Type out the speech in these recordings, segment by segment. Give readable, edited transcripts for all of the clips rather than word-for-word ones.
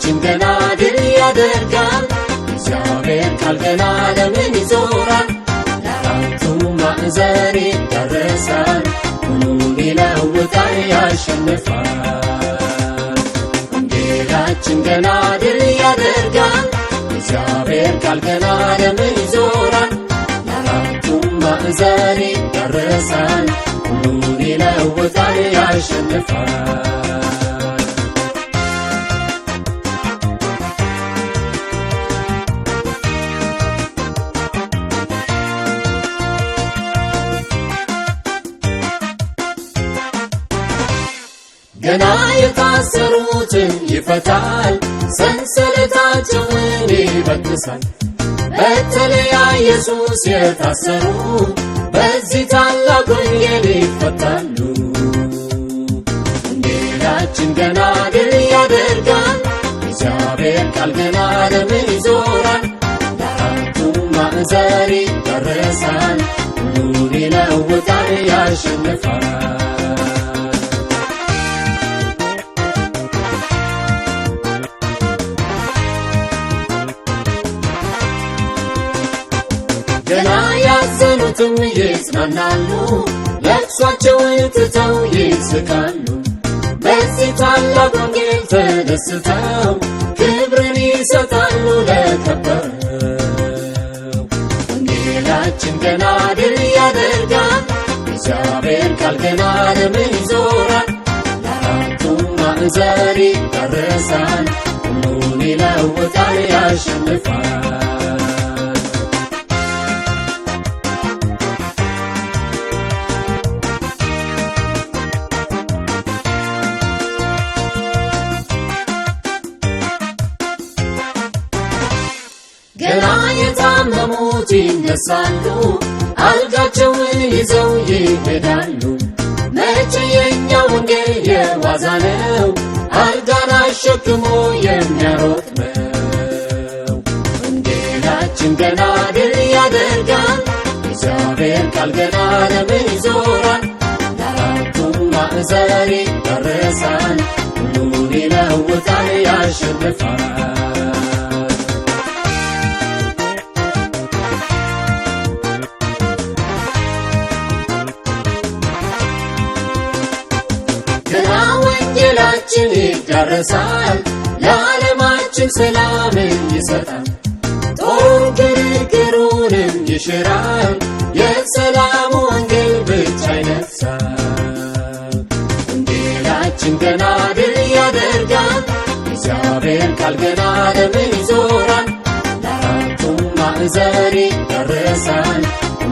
ድላችን ገና ድል ያደርጋል እግዚአብሔር ቃል ገና ዓለምን ይዞራል ለአራቱ ማዕዘን ይዳረሳል ሁሉን ይለውጣል ያሸንፋል ወንጌላችን ገና ድል ያደርጋል እግዚአብሔር ቃል ገና ዓለምን ይዞራል ለአራቱ ማዕዘን ይዳረሳል ሁሉን ይለውጣል ያሸንፋል ገና የታሰሩትን ይፈታል ሰንሰለታቸውን ይበጥሳል በተለይ ኢየሱስ የታሰሩ በዚህ ታላቅ ወንጌል ይፈታሉ ወንጌላችን ገና ድል ያደርጋል እግዚአብሔር ቃል ገና ዓለምን ይዞራል ለአራቱ ማዕዘን ይዳረሳል ሁሉን ይለውጣል ያሸንፋል ገና ያዘኑትም ይጽናናሉ ለቅሷቸውን ትተው ይስቃሉ በዚህ ታላቅ ወንጌል ተደስተው ክብርን ይሰጣሉ ለከበረው ወንጌላችን ገና ድል ያደርጋል እግዚአብሔር ቃል ገና ዓለምን ይዞራል ለአራቱ ማዕዘን ይዳረሳል ሁሉን ይለውጣል ያሸንፋል ገና የታመሙት ይነሳሉ አልጋቸውን ይዘው ይሄዳሉ መቼ የኛ ወንጌል የዋዛ ነው አልጋን አሸክሞ የሚያሮጥ ነው ወንጌላችን ገና ድል ያደርጋል እግዚአብሔር ቃል ገና ዓለምን ይዞራል ለአራቱ ማዕዘን ይዳረሳል ሁሉን ይለውጣል ያሸንፋል ገና ወንጌላችን ይዳረሳል ለዓለማችን ሰላምን ይሰጣል ጦሩን ክርክሩንም ይሽራል የሰላም ወንጌል ብቻ ይነግሣል ወንጌላችን ገና ድል ያደርጋል እግዚአብሔር ቃል ገና ዓለምን ይዞራል ለአራቱ ማዕዘን ይዳረሳል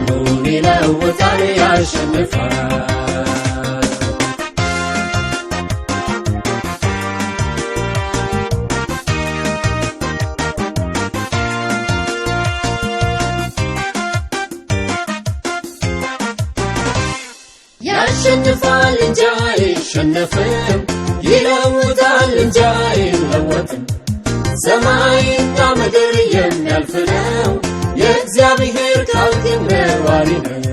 ሁሉን ይለውጣል ያሸንፋል ያሸንፋል እንጂ አይሸነፍም ይለውጣል እንጂ አይለወጥም ሰማይና ምድር የሚያልፍ ነው የእግዚአብሔር ቃል ግን ነዋሪ ነው